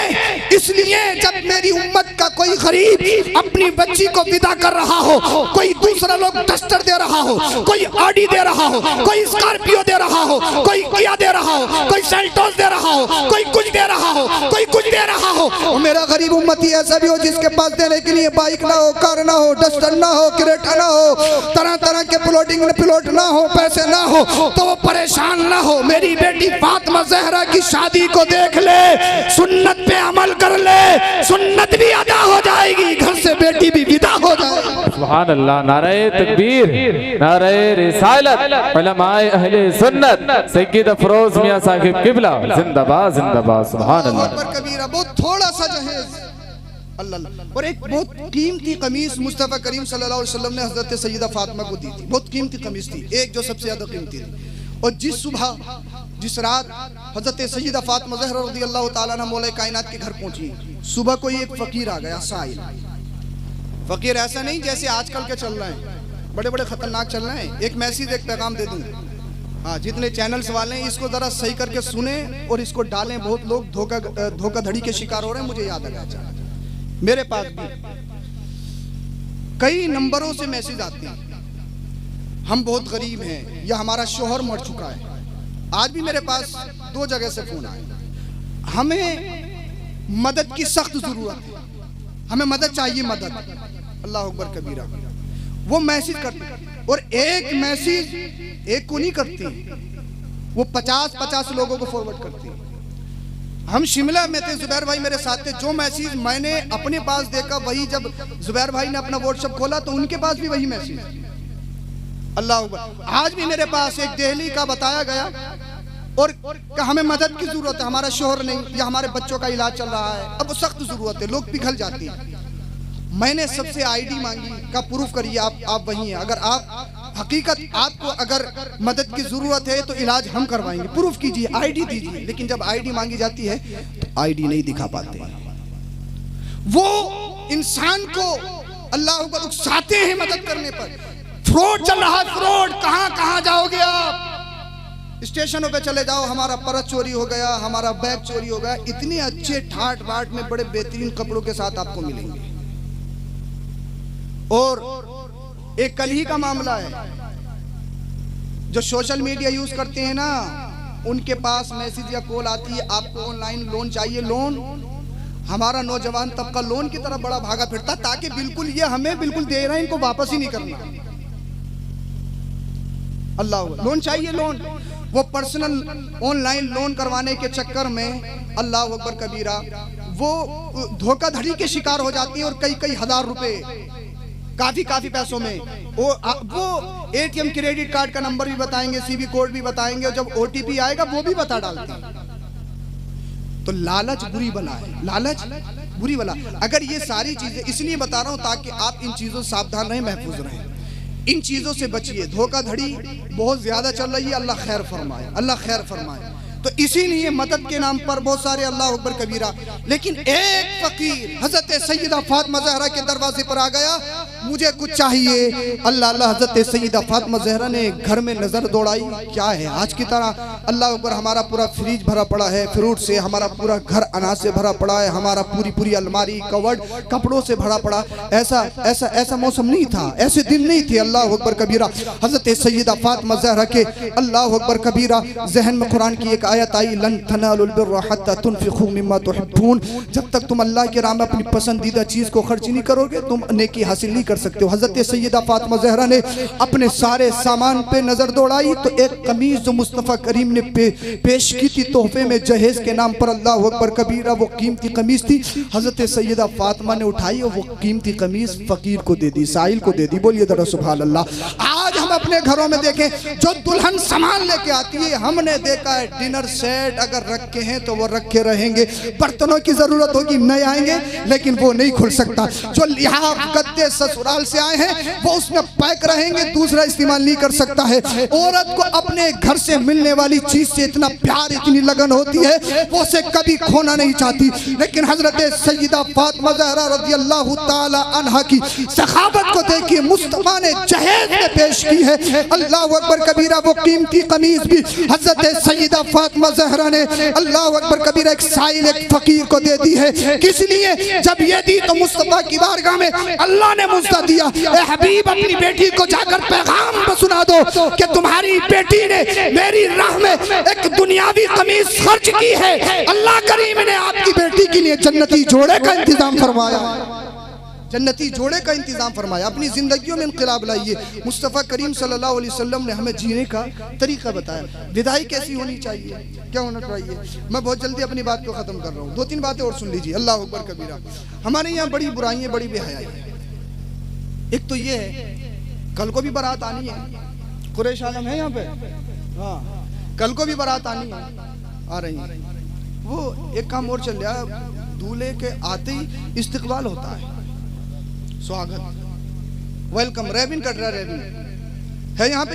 इसलिए जब मेरी उम्मत का कोई गरीब अपनी बच्ची को विदा कर रहा हो, कोई दूसरा लोग डस्टर दे रहा हो, कोई ऑडी दे रहा हो, कोई स्कॉर्पियो दे रहा हो, कोई किया दे रहा हो, कोई सेल्टोस दे रहा हो, कोई कुछ दे रहा हो, कोई कुछ दे रहा हो, और मेरा गरीब उम्मती ऐसा भी हो जिसके पास देने के लिए बाइक ना हो, कार ना हो, डस्टर ना हो, क्रेटा ना हो, तरह तरह के प्लॉट ना हो, पैसे ना हो, तो वो परेशान ना हो। मेरी बेटी फातिमा ज़हरा की शादी को देख ले, सुन्नत पे अमल कर ले, सुन्नत भी अदा हो जाएगी, घर से बेटी भी विदा हो जाएगी। सुभान अल्लाह, नारे तकबीर, नारे रिसालत, उलमाए अहले सुन्नत, सैयद अफरोज मियां साहिब किबला जिंदाबाद जिंदाबाद। सुभान अल्लाह। कबीरा बहुत थोड़ा सा जहेज अल्लाह, और एक बहुत कीमती कमीज मुस्तफ़ा करीम सल्लल्लाहु अलैहि वसल्लम ने हजरत सैयदा फातिमा को दी थी। बहुत कीमती कमीज थी, एक जो सबसे ज्यादा कीमती थी। और जिस सुबह जिस रात हजरत सैयदा फातिमा ज़हरा रज़ियल्लाहु ताला अन्हा मौला कायनात के घर पहुंची, सुबह कोई एक फकीर आ गया, साइल फकीर। ऐसा नहीं जैसे आजकल के चल रहे हैं, बड़े बड़े खतरनाक चल रहे हैं। एक मैसेज एक पैगाम दे दूं, हाँ, जितने चैनल्स वाले हैं इसको जरा सही करके सुने और इसको डालें। बहुत लोग धोखाधड़ी के शिकार हो रहे हैं। मुझे याद आ गया, मेरे पास भी कई नंबरों से मैसेज आते हैं, हम बहुत गरीब हैं या हमारा शोहर मर चुका है। आज भी मेरे पास 2 जगह से फोन आए, हमें मदद की सख्त जरूरत है, हमें मदद चाहिए, मदद। अल्लाह अकबर कबीरा। वो मैसेज करते, और एक मैसेज एक को नहीं करती, वो 50-50 लोगों को फॉरवर्ड करती। हम शिमला में थे, जुबैर भाई मेरे साथ थे। जो मैसेज मैंने अपने पास देखा, वही जब जुबैर भाई ने अपना व्हाट्सएप खोला तो उनके पास भी वही मैसेज। अल्लाह अकबर। आज भी मेरे पास एक दिल्ली का बताया गया और हमें मदद की जरूरत है, हमारा शोहर नहीं या हमारे बच्चों का इलाज चल रहा है, अब सख्त जरूरत है, लोग पिघल जाते हैं। मैंने सबसे आईडी मांगी, का प्रूफ करिए आप वही हैं। अगर आप हकीकत आपको अगर मदद की जरूरत है तो इलाज हम करवाएंगे, प्रूफ कीजिए, आईडी दीजिए। लेकिन जब आईडी मांगी जाती है तो आईडी नहीं दिखा पाते। वो इंसान को अल्लाह अकबर उकसाते हैं मदद करने पर। फ्रॉड चल रहा है, फ्रॉड। कहां जाओगे आप? स्टेशनों पे चले जाओ, हमारा पर्स चोरी हो गया, हमारा बैग चोरी हो गया। इतने अच्छे ठाट बाट में बड़े बेहतरीन कपड़ों के साथ आपको मिलेंगे। और एक कल ही का मामला है, जो सोशल मीडिया यूज करते हैं ना, उनके पास मैसेज या कॉल आती है, आपको ऑनलाइन लोन चाहिए, लोन। हमारा नौजवान तबका लोन की तरफ बड़ा भागा फिरता, ताकि बिल्कुल ये हमें बिल्कुल दे रहे हैं, इनको वापस ही नहीं करना। अल्लाह, लोन चाहिए, लोन। वो पर्सनल ऑनलाइन लोन करवाने के चक्कर में अल्लाह अकबर कबीरा वो धोखाधड़ी के शिकार हो जाती है, और कई हजार रुपए, काफी पैसों में। वो एटीएम क्रेडिट कार्ड का नंबर भी बताएंगे, सीवी कोड भी बताएंगे, और जब ओटीपी आएगा वो भी बता डालते हैं। तो लालच बुरी बला है, लालच बुरी बला। अगर ये सारी चीजें इसलिए बता रहा हूं ताकि आप इन चीजों से सावधान रहें, महफूज रहें, इन चीजों से बचिए। धोखाधड़ी बहुत ज्यादा चल रही है, अल्लाह खैर फरमाए, अल्लाह खैर फरमाए। तो इसीलिए मदद के नाम पर बहुत सारे अल्लाह अकबर कबीरा। लेकिन एक फकीर हजरत सैयदा फातिमा ज़हरा के दरवाजे पर आ गया, मुझे कुछ चाहिए। अल्लाह अल्लाह, हजरत सैयदा फातिमा ज़हरा ने घर में नजर दौड़ाई, क्या है आज की तरह? अल्लाह अकबर, हमारा पूरा फ्रिज भरा पड़ा है फ्रूट से, हमारा पूरा घर अनाज से भरा पड़ा है, हमारा पूरी अलमारी कवर्ड कपड़ों से भरा पड़ा। ऐसा मौसम नहीं था, ऐसे दिन नहीं थे। अल्लाह अकबर कबीरा। हजरत सैयदा फातिमा ज़हरा के अल्लाह अकबर कबीरा जहन में कुरान की एक आयत आई, लन तनालुल बिर्रा हत्ता तुनफिकू मिम्मा तुहिब्बून। जब तक तुम अल्लाह के राह में अपनी पसंदीदा चीज को खर्च नहीं करोगे, तुम नेकी हासिल नहीं कर सकते हो। हजरत सैयदा फातिमा ज़हरा ने अपने सारे सामान पे नजर दौड़ाई तो एक कमीज जो मुस्तफ़ा करीम ने पेश की थी तोहफे में जहेज के नाम पर, अल्लाह अकबर कबीरा, वो कीमती कमीज थी। हजरत सैयदा फातिमा ने उठाई और वो कीमती कमीज फकीर को दे दी, साइल को दे दी। बोलिए जरा सुभान अल्लाह। आज हम अपने घरों में देखें, जो दुल्हन सामान लेके आती है, हमने देखा है डिनर सेट अगर रखे हैं तो वो रखे रहेंगे, बर्तनों की जरूरत होगी नए आएंगे, लेकिन वो नहीं खुल सकता। जो लिहाफ गद्दे ससुराल से आए हैं वो उसमें पैक रहेंगे, दूसरा इस्तेमाल नहीं कर सकता है। औरत को अपने घर से मिलने वाली चीज से इतना प्यार, इतनी लगन होती है, वो उसे कभी खोना नहीं चाहती। लेकिन हजरत सैयदा फातिमा ज़हरा रज़ियल्लाहु ताला अन्हा की सखावत को देखिए, मुस्तफा ने जहेज में पेश की है। है। अल्लाह अकबर कबीरा, वो कीमती कमीज भी हजरत सैयदा फातिमा ज़हरा ने अल्लाह अकबर कबीरा एक साइल एक फकीर को दे दी है। किस लिए? जब ये दी तो मुस्तफा की बारगाह में अल्लाह ने मुझसे दिया, ए हबीब अपनी बेटी को जाकर पैगाम सुना दो कि तुम्हारी बेटी ने मेरी राह में एक दुनियावी कमीज खर्च की है, अल्लाह करीम ने आपकी बेटी के लिए जन्नती जोड़े का इंतजाम फरमाया, जन्नती जोड़े का इंतजाम फरमाया। अपनी जिंदगियों में इनकलाब लाइए। मुस्तफ़ा करीम सल्लल्लाहु अलैहि वसल्लम ने हमें जीने का तरीका बताया, विदाई कैसी होनी चाहिए, क्या होना चाहिए। मैं बहुत जल्दी अपनी बात को ख़त्म कर रहा हूँ, 2-3 बातें और सुन लीजिए। अल्लाह अकबर कबीरा। हमारे यहाँ बड़ी बुराइयाँ, बड़ी बेहयाई है। एक तो ये है, कल को भी बारात आनी है, कुरैश आलम है यहाँ पे, हाँ, कल को भी बारात आनी है, आ रही है। वो एक काम और चल रहा, दूल्हे के आते ही इस्तकबाल होता है, स्वागत, वेलकम, रेबिन कट रहा, रेबिन है यहाँ पे।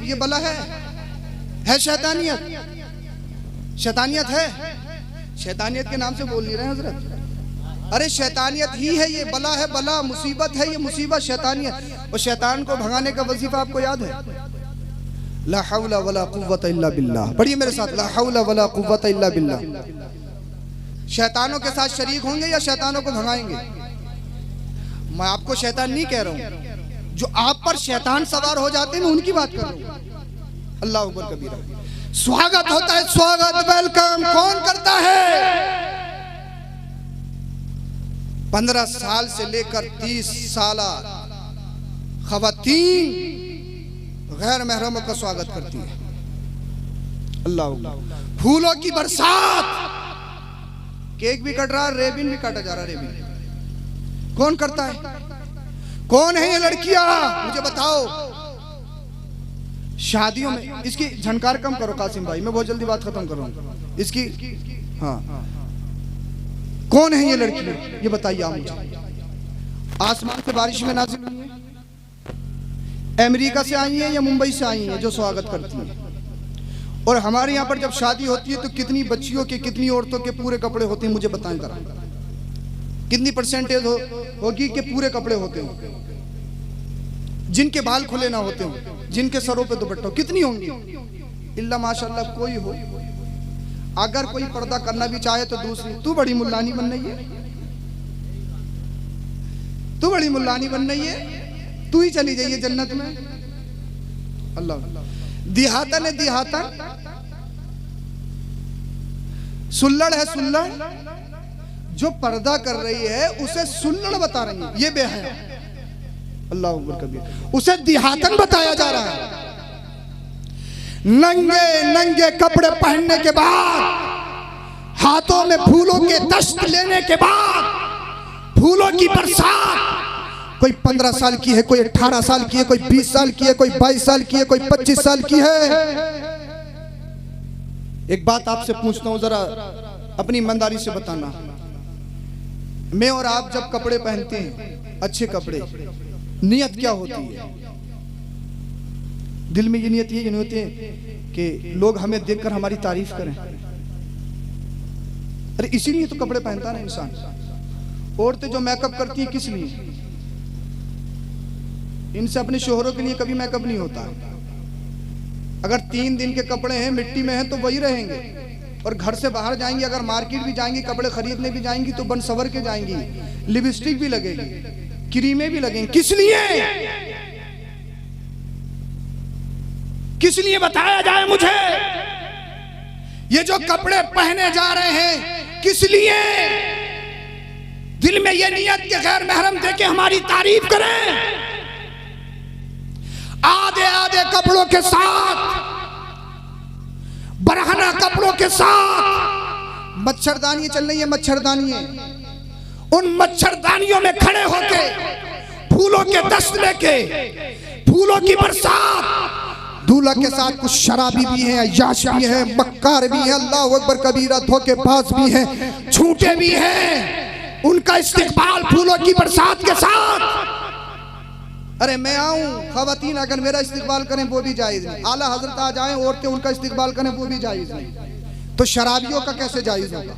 ये बला है शैतानियत, शैतानियत है, शैतानियत के नाम से बोल नहीं रहे हजरत। अरे शैतानियत ही है ये, बला है, बला मुसीबत है ये, मुसीबत शैतानियत। और शैतान को भगाने का वजीफा आपको याद है? ला हौला वला कुव्वता इल्ला बिल्लाह। पढ़िए मेरे साथ, ला हौला वला कुव्वता इल्ला बिल्लाह। शैतानों के साथ शरीक होंगे या शैतानों को भगाएंगे? मैं आपको शैतान नहीं कह रहा हूं, जो आप पर शैतान सवार हो जाते हैं मैं उनकी बात कर रहा हूं। अल्लाह अकबर कबीरा। स्वागत होता है, स्वागत, वेलकम कौन करता है? 15 साल से लेकर 30 साल खवातीन गैर महरमों का स्वागत करती है। अल्लाह। फूलों की बरसात, केक भी कट रहा, रेबिन भी काटा जा रहा। रेबिन कौन करता है? कौन है ये लड़कियां, मुझे बताओ। शादियों में इसकी झनकार कम करो कासिम भाई, मैं बहुत जल्दी बात खत्म कर रहा हूं इसकी। हाँ, कौन है ये लड़कियां, ये बताइए आप मुझे। आसमान से बारिश में नाजिल हुई है, अमेरिका से आई है या मुंबई से आई है जो स्वागत करती है। और हमारे यहाँ पर जब शादी होती है तो कितनी बच्चियों के, कितनी औरतों के पूरे कपड़े होते हैं, मुझे बताएं जरा। कितनी परसेंटेज होगी कि पूरे कपड़े होते हैं, जिनके बाल खुले ना होते हो, जिनके सरों पे दुपट्टा, कितनी होंगी? इल्ला माशाल्लाह कोई हो। अगर कोई पर्दा करना भी चाहे तो दूसरी, तू बड़ी मुल्लानी बन रही है, तू बड़ी मुल्लानी बन रही है, तू ही चली जाइए जन्नत में। अल्लाह। दिहातन है, दिहातन सुल्लड़ है, सुल्लड़ जो पर्दा कर रही है उसे सुल्लड़ बता रही है, ये बेहया। अल्लाह अकबर कबीर। उसे दिहातन बताया जा रहा है। नंगे नंगे कपड़े पहनने के बाद, हाथों में फूलों के दस्त लेने के बाद, फूलों की बरसात, कोई 15 साल की है, कोई 18 साल की है, कोई 20 साल की है, कोई 22 साल की है, कोई 25 साल की है। एक बात आपसे पूछता हूं, जरा अपनी ईमानदारी से बताना। मैं और आप जब कपड़े पहनते हैं, अच्छे कपड़े, नियत क्या होती है? दिल में ये नियत ये नहीं होती है कि लोग हमें देखकर हमारी तारीफ करें। अरे इसीलिए तो कपड़े पहनता ना इंसान। औरतें जो मेकअप करती हैं किस लिए? इनसे अपने शोहरों के लिए कभी मेकअप नहीं होता। अगर 3 दिन के कपड़े हैं, मिट्टी में हैं, तो वही रहेंगे। और घर से बाहर जाएंगी, अगर मार्केट भी जाएंगी, कपड़े खरीदने भी जाएंगी, तो बन सवर के जाएंगी, लिपस्टिक भी लगेगी, क्रीमें भी लगेंगी। किस लिए? किस लिए बताया जाए मुझे? ये जो कपड़े पहने जा रहे हैं किस लिए? दिल में ये नियत के गैर महरम देके हमारी तारीफ करें। आधे आधे कपड़ों के साथ, बरहना कपड़ों के साथ मच्छरदानी चल रही है, मच्छरदानी। उन मच्छरदानियों में खड़े होके, फूलों के दस्त लेके, फूलों की बरसात, दूल्हा के साथ कुछ शराबी भी हैं, अय्याश भी हैं, मक्कार भी हैं, अल्लाह अकबर कबीरा, धोखेबाज भी हैं, झूठे भी हैं। उनका इस्तिकबाल फूलों की बरसात के साथ। अरे मैं आऊं, खवातीन अगर मेरा इस्तिकबाल करें वो भी जायज नहीं। आला हजरत आ जाएं, औरतें उनका इस्तिकबाल करें वो भी जायज नहीं। तो शराबियों का कैसे जायज होगा?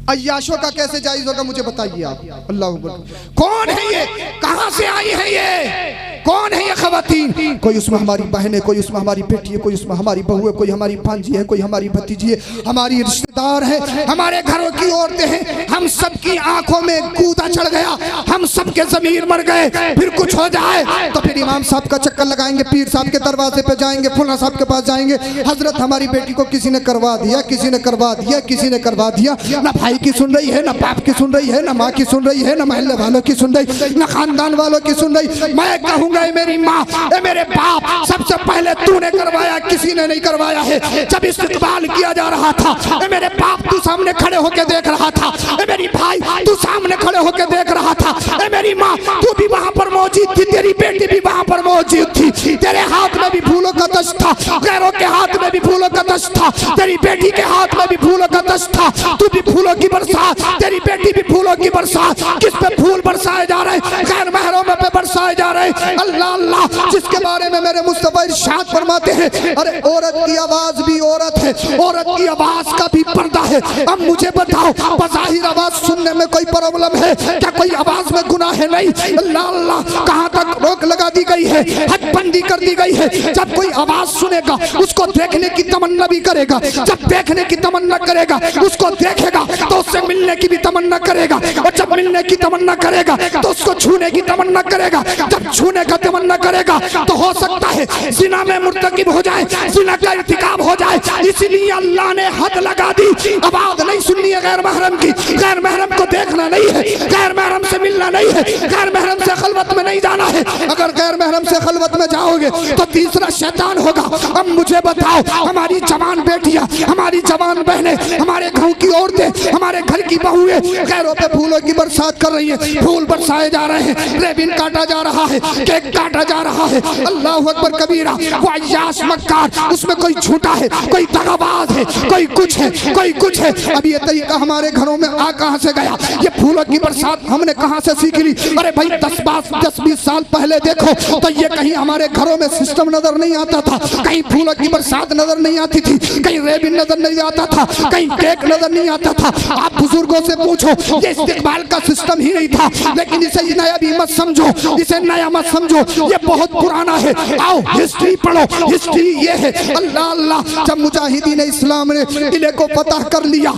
अय्याशों का कैसे जायज होगा? मुझे बताइए आप। अल्लाह अकबर। कौन है ये? कहां से आई है ये? कौन है ये खवातीन? कोई उसमें हमारी बहन है, कोई उसमें हमारी बेटी है, कोई उसमें हमारी बहू है, कोई हमारी भांजी है, कोई हमारी भतीजी है, हमारी रिश्तेदार है, हमारे घरों की औरतें हैं। हम सबकी आंखों में कूदा चढ़ गया, हम सबके ज़मीर मर गए। फिर कुछ हो जाए तो फिर इमाम साहब का चक्कर लगाएंगे, पीर साहब के दरवाजे पे जाएंगे, फुला साहब के पास जाएंगे। हजरत हमारी बेटी को किसी ने करवा दिया, किसी ने करवा दिया, किसी ने करवा दिया। ना भाई की सुन रही है, ना बाप की सुन रही है, ना माँ की सुन रही है, ना महल्ले वालों की सुन रही, ना खानदान वालों की सुन रही। मैं कहूंगा मेरी माँ, मेरे बाप, सबसे पहले तूने करवाया, किसी ने नहीं करवाया है। जब इस्तेमाल किया जा रहा था, मेरे बाप तू सामने खड़े होकर देख रहा था, मेरी भाई तू सामने खड़े होकर देख रहा था, मेरी माँ तू भी वहां पर मौजूद थी, तेरी बेटी भी वहां पर मौजूद थी। तेरे हाथ में भी फूलों का दस्त था, गैरों के हाथ में भी फूलों का दस्त था, तेरी बेटी के हाथ में भी फूलों का दस्त था। तू भी फूलों की बरसात, तेरी बेटी भी फूलों की बरसात। किस पे फूल बरसाए जा रहे? गैर महरों पे बरसाए जा रहे। अल्लाह अल्लाह, जिसके बारे में मेरे मुस्तफा इरशाद फरमाते हैं, अरे औरत की आवाज भी औरत है, औरत की आवाज का भी पर्दा है। अब मुझे बताओ, बज़ाहिर आवाज सुनने में कोई प्रॉब्लम है क्या? कोई आवाज में गुनाह है? नहीं। अल्लाह अल्लाह, कहाँ तक रोक लगा दी गई है, हद बंदी कर दी गई है। जब कोई आवाज सुनेगा उसको देखने की तमन्ना भी करेगा, जब देखने की तमन्ना करेगा उसको देखेगा तो उससे मिलने की भी तमन्ना करेगा, और जब मिलने की तमन्ना करेगा तो उसको छूने की तमन्ना करेगा, जब छूने का तमन्ना करेगा तो हो सकता है जिना में मुर्तकिब हो जाए, जिना का इर्तिकाब हो जाए। इसलिए अल्लाह ने हद लगा दी, आवाज नहीं सुननी है गैर महरम की, गैर महरम को देखना नहीं है, गैर महरम से मिलना नहीं है, गैर महरम से खलवत में नहीं जाना है। अगर गैर महरम से खलवत में जाओगे तो तीसरा शैतान होगा। अब मुझे बताओ, हमारी जवान बेटियां, हमारी जवान बहनें, हमारे गाँव की औरतें, हमारे घर की बहुएं गैरों पे फूलों की बरसात कर रही है, फूल बरसाए जा रहे हैं, रेबिन काटा जा रहा है, केक काटा जा रहा है। अल्लाह अकबर कबीरा, वो अय्याश मक्कार, उसमें कोई झूठा है, कोई दगाबाज है, कोई कुछ है, कोई कुछ है। अब ये तरीका हमारे घरों में आ कहां से गया? ये फूलों की बरसात हमने कहां से सीख ली? अरे भाई 10-20 साल पहले देखो तो ये कहीं हमारे घरों में सिस्टम नजर नहीं आता था, कहीं फूलों की बरसात नजर नहीं आती थी, कहीं रेबिन नजर नहीं आता था, कहीं केक नजर नहीं आता था। आप बुजुर्गों से पूछो, ये इस्तेमाल का सिस्टम ही नहीं था। लेकिन इसे नया भी मत समझो, इसे नया मत समझो, ये बहुत पुराना है। आओ हिस्ट्री पढ़ो, हिस्ट्री ये है। अल्लाह अल्लाह, जब मुजाहिदीन इस्लाम ने किले को फतह कर लिया,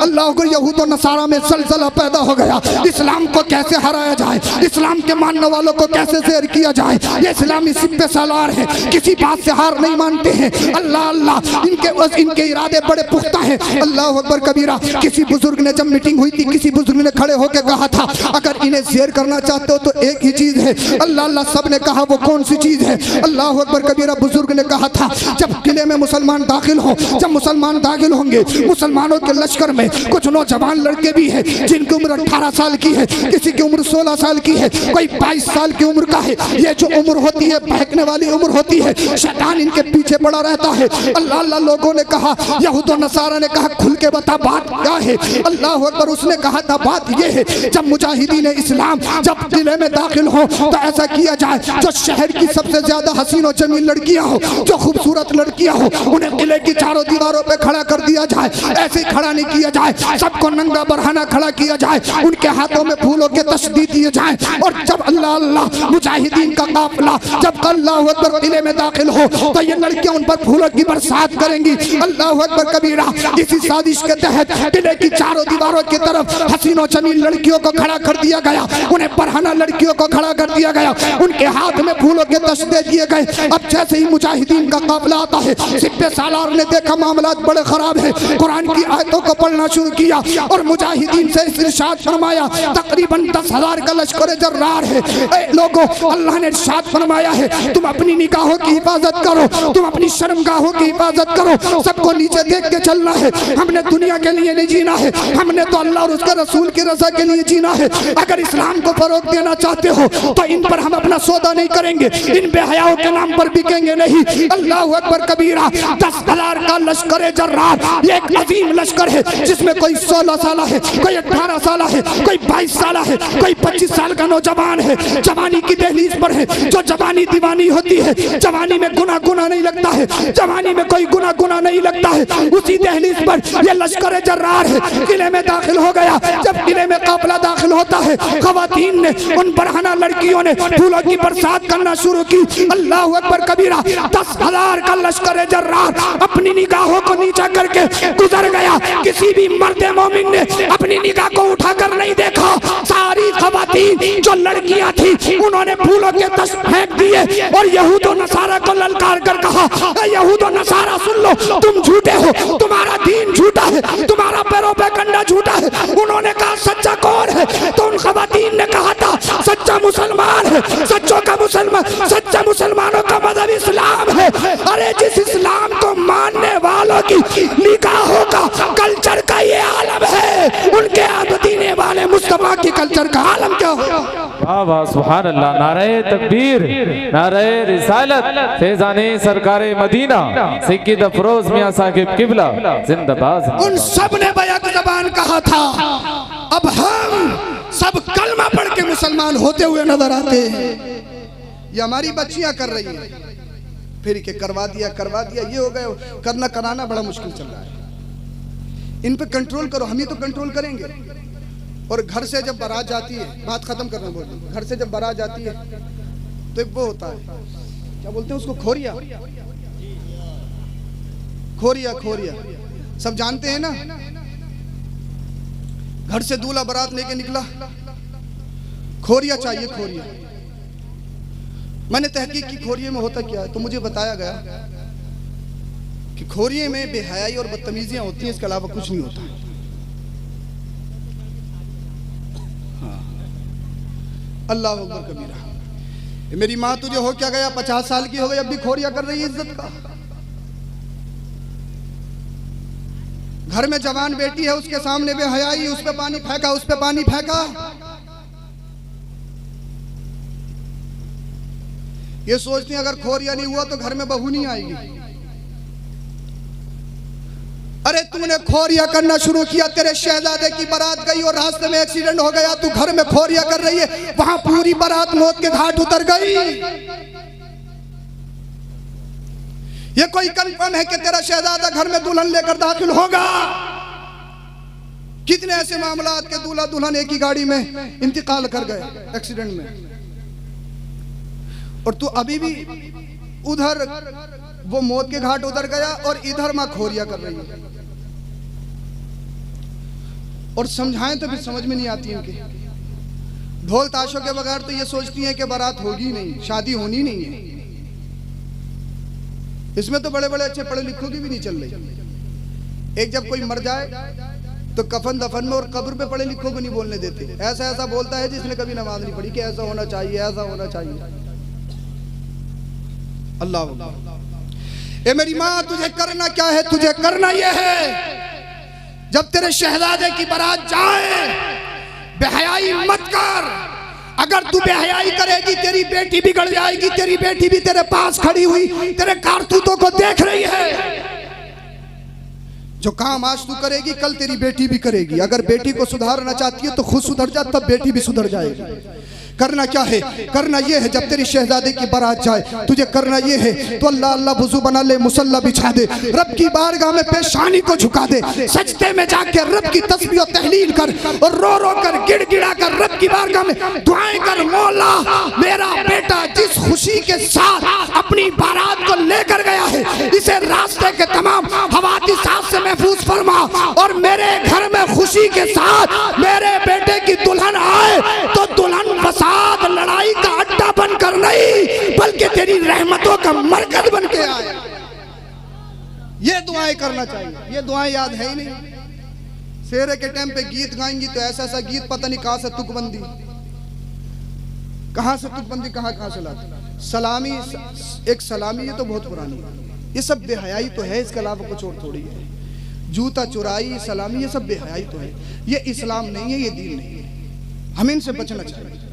अल्लाह को यहूद और नसारा में सलसला पैदा हो गया। इस्लाम को कैसे हराया जाए, इस्लाम के मानने वालों को कैसे ज़ेर किया जाए, ये इस्लामी सिपे सालार है, किसी बात से हार नहीं मानते हैं। अल्लाह अल्लाह, इनके इरादे बड़े पुख्ता हैं। अल्लाह अकबर कबीरा। किसी बुजुर्ग ने, जब मीटिंग हुई थी, किसी बुजुर्ग ने खड़े होकर कहा था, अगर इन्हें ज़ेर करना चाहते हो तो एक ही चीज है। अल्लाह अल्लाह, सब ने कहा वो कौन सी चीज है? अल्लाह अकबर कबीरा। बुजुर्ग ने कहा था, जब किले में मुसलमान दाखिल हो, जब मुसलमान दाखिल होंगे, मुसलमानों के लश्कर में कुछ नौजवान लड़के भी हैं जिनकी उम्र 18 साल की है, किसी की उम्र 16 साल की है, कोई 22 साल की उम्र का है। ये जो उम्र होती है, बहकने वाली उम्र होती है, शैतान इनके पीछे पड़ा रहता है। अल्लाह अल्लाह, लोगों ने कहा, यहूद और नसारा ने कहा, खुल के बता बात क्या है? अल्लाह अकबर। उसने कहा था, बात ये है, जब मुजाहिदीन इस्लाम जब किले में दाखिल हो तो ऐसा किया जाए, जो शहर की सबसे ज्यादा हसीन और जमील लड़कियां हो, जो खूबसूरत लड़कियां हो, उन्हें किले की चारों दीवारों पे खड़ा कर दिया जाए। ऐसे खड़ा नहीं किया जाए, सबको नंगा बरहाना खड़ा किया जाए, उनके हाथों में फूलों के तशदीद दिए जाए। और जब अल्लाह अल्लाह मुजाहिदीन का काफिला जब अल्लाह अकबर किले में दाखिल हो तो ये लड़कियां उन पर फूलों की बरसात करेंगी। अल्लाह अकबर कबीरा। इसी साजिश के तहत किले की चारों दीवारों की तरफ हसीनों जमील लड़कियों को खड़ा कर दिया गया, उन्हें बरहाना लड़कियों को खड़ा कर दिया गया, उनके हाथ में फूलों के तशदे दिए गए। अब जैसे ही मुजाहिदीन का काफिला आता है, सिपे सालार ने देखा मामलात बड़े खराब है, कुरान की आयतों को पढ़ना शुरू किया और मुजाहिदीन से इरशाद फरमाया, तकरीबन 10,000 का लश्कर जर्रार है। लोगों, अल्लाह ने इरशाद फरमाया है, तुम अपनी निगाहों की हिफाजत करो, तुम अपनी शर्मगाहों की हिफाजत करो, सबको नीचे देख के चलना है। हमने दुनिया के लिए नहीं जीना है, हमने तो अल्लाह और उसके रसूल की रजा के लिए जीना है। अगर इस्लाम को फरोग देना चाहते हो तो इन पर हम अपना सौदा नहीं करेंगे, इन बेहयाओं के नाम पर बिकेंगे नहीं। अल्लाह अकबर कबीरा। 10,000 का लश्कर जर्रार एक अजीम लश्कर है, जिसमें कोई 16 साल है, कोई 18 साल है, कोई 22 साल है, कोई 25 साल का नौजवान है, जवानी की दहलीज पर है, जो जवानी दीवानी होती है, जवानी में गुना गुना नहीं लगता है, जवानी में कोई गुना गुना नहीं लगता है, उसी दहलीज पर ये लश्कर जर्रार है, किले में दाखिल हो गया। जब किले में काफिला दाखिल होता है, खवातीन ने, उन बरहना लड़कियों ने फूलों की बरसात करना शुरू की। अल्लाह अकबर कबीरा। 10,000 का लश्कर जर्रार अपनी निगाहों को नीचा करके गुजर गया। किसी भी मर्द मोमिन ने अपनी निगाह को उठाकर नहीं देखा। सारी खवातीन जो लड़कियां थी उन्होंने फूलों के दस्त फेंक दिए और यहूद और नसारा को ललकार कर कहा, यहूद और नसारा सुन लो, तुम झूठे हो, तुम्हारा दीन झूठा है, तुम्हारा पैरों पे कंडा झूठा है। उन्होंने कहा सच्चा कौन है? तो उन खवातीन ने कहा था सच्चा मुसलमान है। सच्चों का मुसलमान, सच्चा मुसलमानों का मजहब इस्लाम है। अरे जिस इस्लाम को मानने वालों की निगाहों का कल्चर का ये आलम है, उनके आबदीने वाले मुस्तफा की कल्चर का आलम क्या हो? वाह वाह सुभान अल्लाह। नारे तकबीर, नारे रिसालत, फैजाने सरकारे मदीना सैयद अफरोज मियां साहिब किबला जिंदाबाद। उन सब ने बैक ज़बान कहा था। अब हम सब कलमा पढ़ के मुसलमान होते हुए नजर आते हैं। ये हमारी बच्चियां कर रही हैं, फिर के करवा दिया ये हो गए। करना कराना बड़ा मुश्किल चल रहा है। इन पे कंट्रोल करो, हम ही तो कंट्रोल करेंगे। और घर से जब बारात जाती है, बात खत्म करना बोलते, घर से जब बारात जाती है तो एक वो होता है, क्या बोलते हैं उसको, खोरिया। खोरिया खोरिया सब जानते हैं ना। घर से दूल्हा बारात लेके निकला, खोरिया चाहिए, खोरिया। मैंने तहकीक की खोरिये में होता क्या है, तो मुझे बताया गया कि खोरिये में बेहयाई और बदतमीजियां होती हैं, इसके अलावा कुछ नहीं होता। हाँ। अल्लाह अकबर कबीरा। मेरी माँ तुझे हो क्या गया, 50 साल की हो गई, अब भी खोरिया कर रही है इज्जत का। घर में जवान बेटी है, उसके सामने बेहयाई, उस पे पानी फेंका, उस पे पानी फेंका। ये सोचती है अगर खोरिया नहीं हुआ तो घर में बहू नहीं आएगी। अरे तूने खोरिया करना शुरू किया, तेरे शहजादे की बारात गई और रास्ते में एक्सीडेंट हो गया, तू घर में खोरिया कर रही है, वहां पूरी बारात मौत के घाट उतर गई। ये कोई कंफर्म है कि तेरा शहजादा घर में दुल्हन लेकर दाखिल होगा? कितने ऐसे मामलात के दूल्हा दुल्हन एक ही गाड़ी में इंतकाल कर गए एक्सीडेंट में, और तू अभी भी उधर वो मौत के घाट उतर गया और इधर मां खोरिया कर रही है। और समझाएं तो भी समझ में नहीं आती इनके। ढोल ताशों के बगैर तो ये सोचती हैं कि बारात होगी नहीं, शादी होनी नहीं है। इसमें तो बड़े बड़े अच्छे पढ़े लिखों की भी नहीं चल रही। एक जब कोई मर जाए तो कफन दफन में और कब्र पे पढ़े लिखों को नहीं बोलने देते। ऐसा ऐसा बोलता है जिसने कभी नमाज नहीं पढ़ी कि ऐसा होना चाहिए, ऐसा होना चाहिए। अल्लाह। ए मेरी माँ, तुझे करना क्या है? तुझे करना यह है, जब तेरे शहजादे की बारात जाए बेहयाई मत कर। अगर तू बेहयाई करेगी तेरी बेटी बिगड़ जाएगी। तेरी बेटी भी तेरे पास खड़ी हुई तेरे कारतूतों को देख रही है। जो काम आज तू करेगी कल तेरी बेटी भी करेगी। अगर बेटी को सुधारना चाहती है तो खुद सुधर जा, तब बेटी भी सुधर जाएगी। करना क्या है? करना यह है, जब तेरी शहजादे की बारात जाए तुझे करना यह है तो अल्लाह अल्लाह वुजू बना ले, मुसल्ला बिछा दे, रब की बारगाह में पेशानी को झुका दे, सजदे में जाके रब की तस्बीह और तहलील कर और रो रो कर गिड़गिड़ा कर रब की बारगाह में दुआएं कर। मौला, मेरा बेटा जिस खुशी के साथ अपनी बारात को लेकर गया है, इसे रास्ते के तमाम हवादिसात से महफूज फरमा, और मेरे घर में खुशी के साथ मेरे बेटे की दुल्हन आए तो दुल्हन फसाद लड़ाई का अड्डा बनकर नहीं बल्कि तेरी रहमतों का मरकज बन के आए। ये दुआएं करना चाहिए। ये दुआएं याद है ही नहीं। शेरे के टाइम पे गीत गाएंगी तो ऐसा ऐसा गीत पता नहीं कहां से तुकबंदी, कहां से तुकबंदी, कहां से लाती। सलामी, एक सलामी, ये तो बहुत पुरानी है। ये सब बेहयाई तो है, इसके अलावा कुछ और थोड़ी है। जूता चुराई, सलामी, ये सब बेहयाई तो है। ये इस्लाम नहीं है, ये दीन नहीं है। हमें इनसे बचना चाहिए।